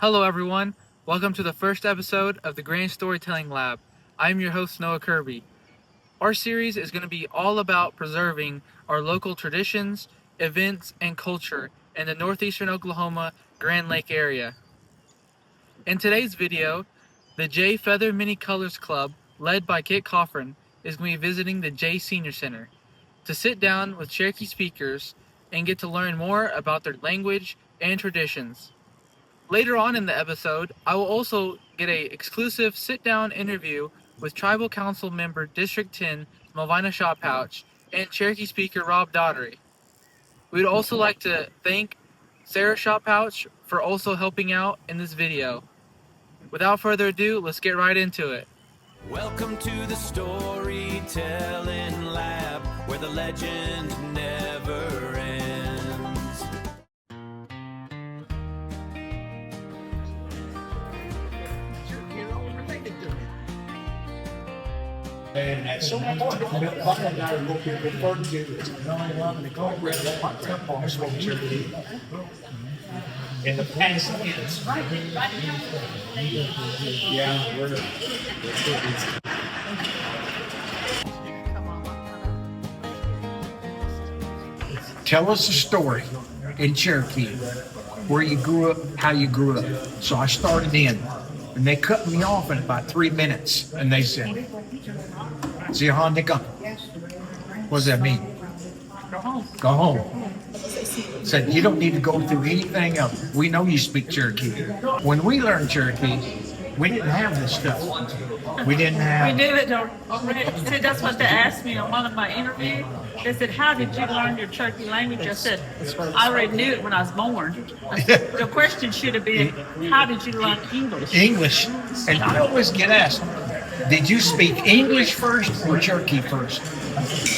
Hello everyone, welcome to the first episode of the Grand Storytelling Lab. I'm your host Noah Kirby. Our series is going to be all about preserving our local traditions, events, and culture in the northeastern Oklahoma Grand Lake area. In today's video, the J Feather Many Colors Club, led by Kit Coughran, is going to be visiting the J Senior Center to sit down with Cherokee speakers and get to learn more about their language and traditions. Later on in the episode, I will also get an exclusive sit-down interview with Tribal Council member District 10, Melvina Shotpouch, and Cherokee speaker Rob Daughtery. We would also like to thank Sarah Shotpouch for also helping out in this video. Without further ado, let's get right into it. Welcome to the Storytelling Lab, where the legend never ends. And that's so important. And I refer to in the past tense. Yeah, we're tell us a story in Cherokee where you grew up, how you grew up. So I started in, and they cut me off in about 3 minutes, and they said, Zihondika. What does that mean? Go home. Go home. Said, you don't need to go through anything else. We know you speak Cherokee. When we learned Cherokee, we didn't have this stuff. We didn't have... We knew it already. See, that's what they asked me on one of my interviews. They said, how did you learn your Cherokee language? I said, I already knew it when I was born. The question should have been, how did you learn English? English. And I always get asked, did you speak English first or Cherokee first?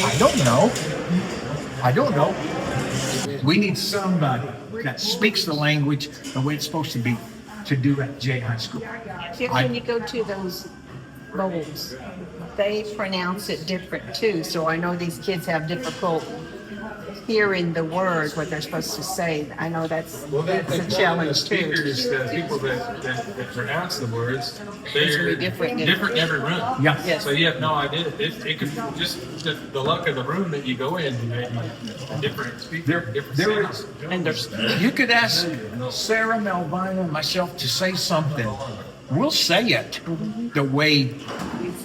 I don't know. I don't know. We need somebody that speaks the language the way it's supposed to be to do at J High School. When you go to those bowls, they pronounce it different too. So I know these kids have difficult hearing the words, what they're supposed to say. I know that's a challenge too. Speakers, the people that pronounce the words, they're different in every room. Yeah. Yes. So you have no idea. It could just the luck of the room that you go in, maybe different speaker, different sounds. You could ask Sarah, Melvina, and myself to say something. We'll say it the way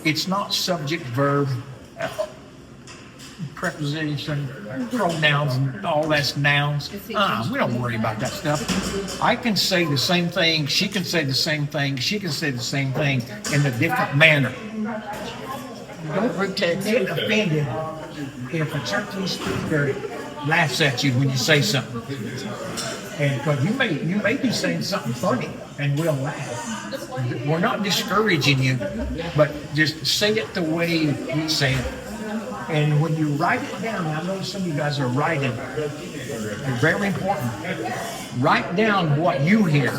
it's not subject, verb, preposition, pronouns, and all that's nouns. We don't worry about that stuff. I can say the same thing, she can say the same thing, she can say the same thing in a different manner. Don't get offended if a Cherokee speaker laughs at you when you say something. And because you may be saying something funny and we'll laugh. We're not discouraging you, but just say it the way we say it. And when you write it down, I know some of you guys are writing. It's very important. Write down what you hear.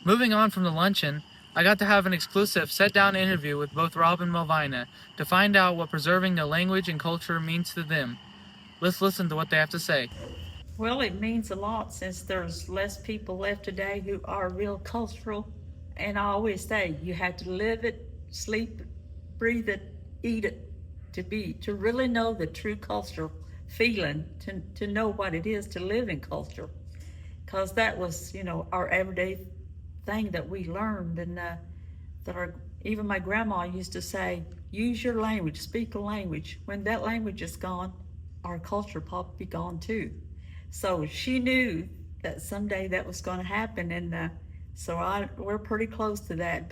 Moving on from the luncheon, I got to have an exclusive sit-down interview with both Rob and Melvina to find out what preserving their language and culture means to them. Let's listen to what they have to say. Well, it means a lot since there's less people left today who are real cultural. And I always say, you have to live it, sleep it, breathe it, eat it, to really know the true cultural feeling, to know what it is to live in culture. Because that was, our everyday thing that we learned, and even my grandma used to say, use your language, speak a language. When that language is gone, our culture probably be gone too. So she knew that someday that was going to happen, and so we're pretty close to that.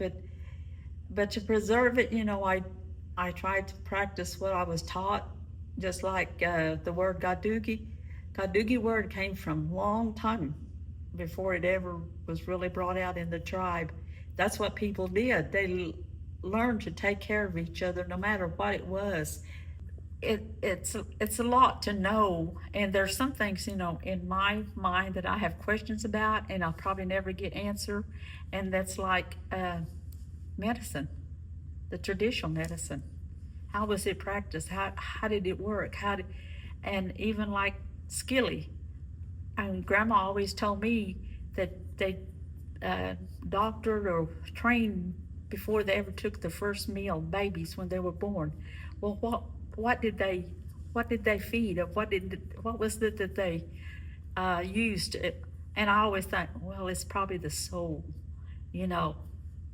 But to preserve it, I tried to practice what I was taught, just like the word Gadugi. Gadugi word came from a long time before it ever was really brought out in the tribe. That's what people did. They learned to take care of each other no matter what it was. it's a lot to know, and there's some things, you know, in my mind that I have questions about, and I'll probably never get answer, and that's like medicine, the traditional medicine. How was it practiced? How did it work? And even like skilly. And Grandma always told me that they doctored or trained before they ever took the first meal, babies when they were born. Well, what did they feed, or what was it that they used? And I always thought, well, it's probably the soul, you know.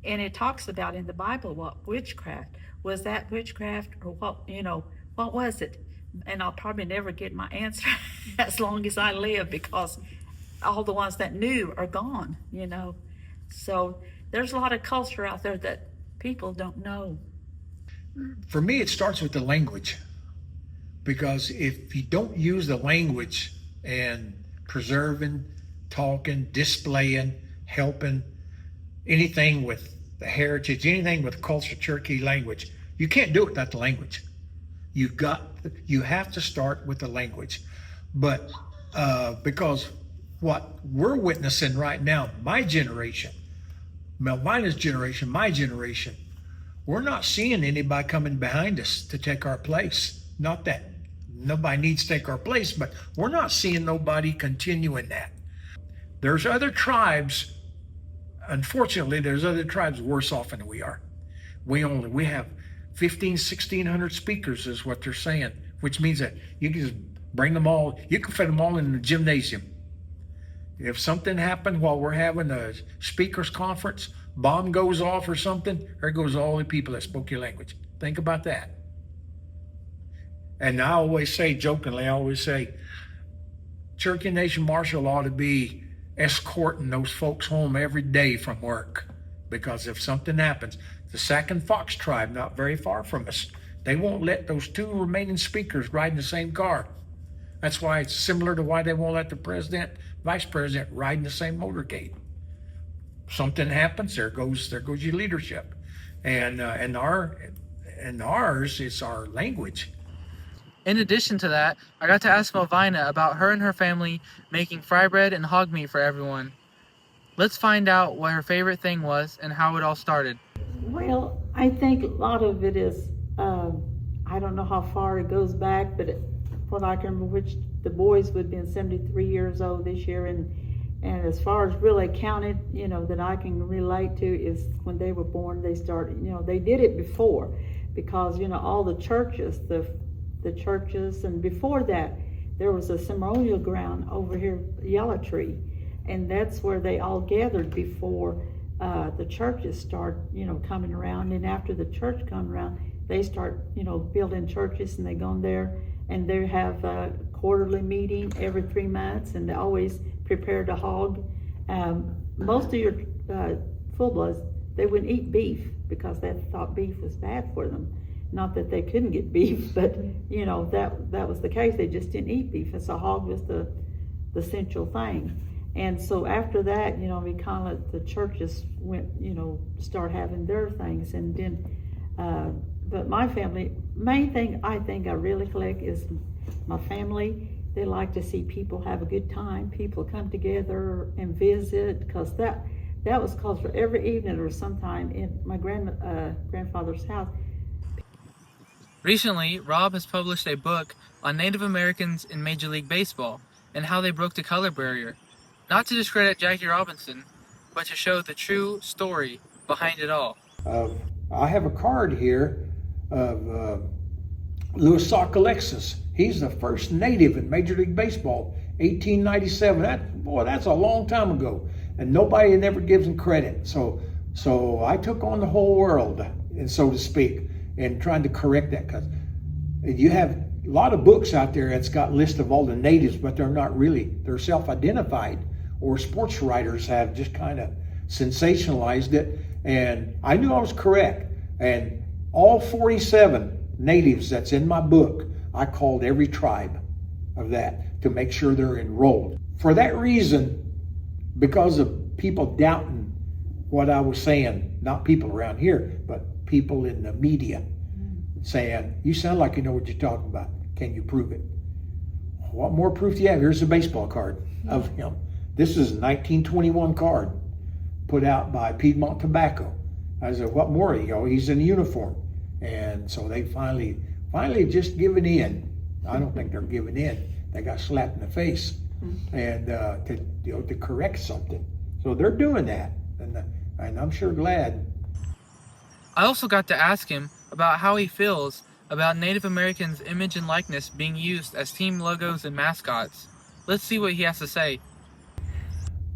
And it talks about in the Bible what witchcraft was. That witchcraft, or what, you know, what was it? And I'll probably never get my answer as long as I live, because all the ones that knew are gone, you know. So there's a lot of culture out there that people don't know. For me, it starts with the language, because if you don't use the language and preserving, talking, displaying, helping, anything with the heritage, anything with culture, Cherokee language, you can't do it without the language. You have to start with the language. But because what we're witnessing right now, my generation, Melvina's generation, my generation, we're not seeing anybody coming behind us to take our place. Not that nobody needs to take our place, but we're not seeing nobody continuing that. There's other tribes, unfortunately, there's other tribes worse off than we are. We have 1,600 speakers is what they're saying, which means that you can just bring them all, you can fit them all in the gymnasium. If something happened while we're having a speakers conference, bomb goes off or something, there goes all the people that spoke your language. Think about that. And I always say, jokingly, Cherokee Nation Marshal ought to be escorting those folks home every day from work, because if something happens, the Sac and Fox tribe, not very far from us, they won't let those two remaining speakers ride in the same car. That's why it's similar to why they won't let the president, vice president ride in the same motorcade. Something happens, there goes your leadership, and ours is our language. In addition to that, I got to ask Melvina about her and her family making fry bread and hog meat for everyone. Let's find out what her favorite thing was and how it all started. Well, I think a lot of it is, I don't know how far it goes back, but what I can remember, which the boys would have been 73 years old this year, and as far as really counted, you know, that I can relate to is when they were born, they started, you know, they did it before, because, you know, all the churches, the churches, and before that, there was a ceremonial ground over here, Yellow Tree, and that's where they all gathered before the churches start, you know, coming around. And after the church come around, they start, you know, building churches, and they go in there, and they have a quarterly meeting every 3 months, and they always prepared a hog. Most of your full bloods, they wouldn't eat beef because they thought beef was bad for them. Not that they couldn't get beef, but you know, that was the case. They just didn't eat beef, and so hog was the essential thing. And so after that, you know, we kind of, the churches went, you know, start having their things, and then but my family, main thing I think I really collect is my family. They like to see people have a good time, people come together and visit, because that was culture. Every evening or sometime in my grandfather's house. Recently, Rob has published a book on Native Americans in Major League Baseball and how they broke the color barrier. Not to discredit Jackie Robinson, but to show the true story behind it all. I have a card here of Louis Sock Alexis. He's the first native in Major League Baseball, 1897. That's a long time ago, and nobody never gives him credit. So I took on the whole world, and so to speak, and trying to correct that, because you have a lot of books out there that's got lists of all the natives, but they're not really, they're self-identified, or sports writers have just kind of sensationalized it. And I knew I was correct, and all 47 natives that's in my book, I called every tribe of that to make sure they're enrolled. For that reason, because of people doubting what I was saying, not people around here, but people in the media, saying, "You sound like you know what you're talking about. Can you prove it?" What more proof do you have? Here's a baseball card of him. This is a 1921 card put out by Piedmont Tobacco. I said, what more? He's in uniform. And so they finally just given in. I don't think they're giving in. They got slapped in the face and to correct something. So they're doing that, and I'm sure glad. I also got to ask him about how he feels about Native Americans' image and likeness being used as team logos and mascots. Let's see what he has to say.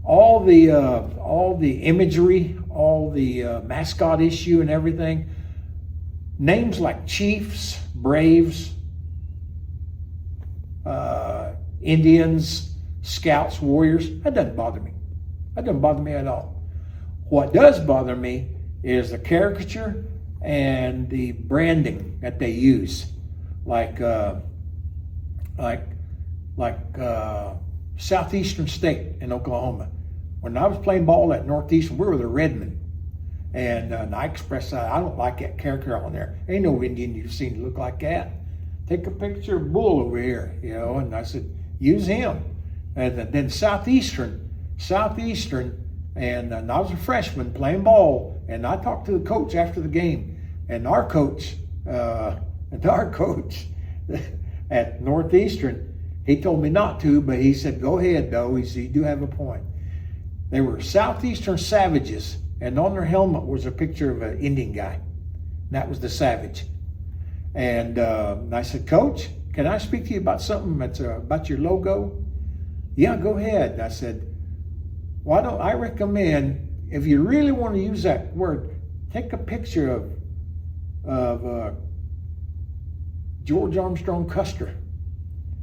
All the imagery, all the mascot issue and everything, names like Chiefs, Braves, Indians, Scouts, Warriors, that doesn't bother me. That doesn't bother me at all. What does bother me is the caricature and the branding that they use, like Southeastern State in Oklahoma. When I was playing ball at Northeastern, we were the Redmen, and I expressed that I don't like that caricature on there. Ain't no Indian you've seen look like that. Take a picture of Bull over here, And I said, use him. And then Southeastern, and I was a freshman playing ball, and I talked to the coach after the game, and our coach at Northeastern, he told me not to, but he said, go ahead, though. He said, you do have a point. They were Southeastern Savages, and on their helmet was a picture of an Indian guy. And that was the Savage. And I said, Coach, can I speak to you about something that's about your logo? Yeah, go ahead. I said, why don't I recommend, if you really want to use that word, take a picture of George Armstrong Custer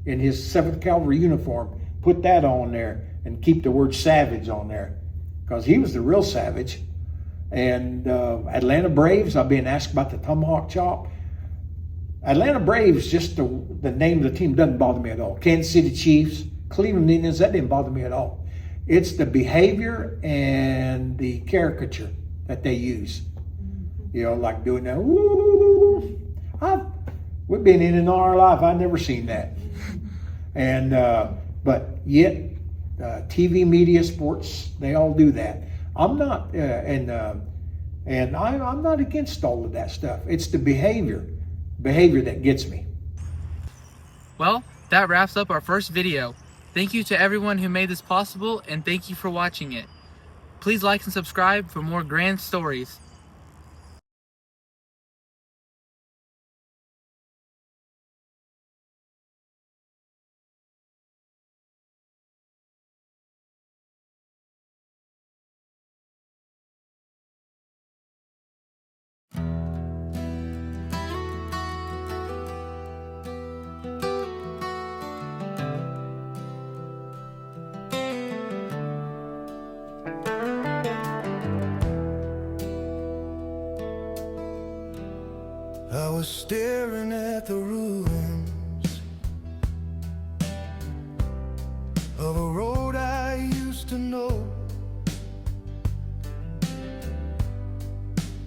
in his 7th Cavalry uniform. Put that on there and keep the word savage on there, because he was the real savage. And Atlanta Braves, I've been asked about the tomahawk chop. Atlanta Braves, just the name of the team doesn't bother me at all. Kansas City Chiefs, Cleveland Indians, that didn't bother me at all. It's the behavior and the caricature that they use. Like doing that. Woo! We've been in all our life. I've never seen that. And but yet, TV, media, sports, they all do that. I'm not, and I'm not against all of that stuff. It's the behavior that gets me. Well, that wraps up our first video. Thank you to everyone who made this possible, and thank you for watching it. Please like and subscribe for more grand stories. I was staring at the ruins of a road I used to know,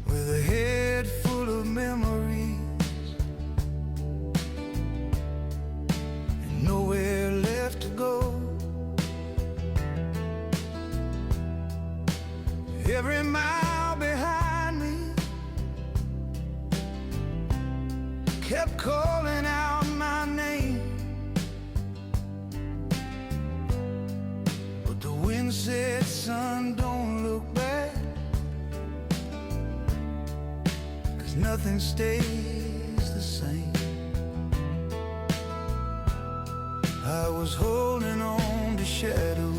with a head full of memories and nowhere left to go. Every mile behind me kept calling out my name, but the wind said, son, don't look back, 'cause nothing stays the same. I was holding on to shadows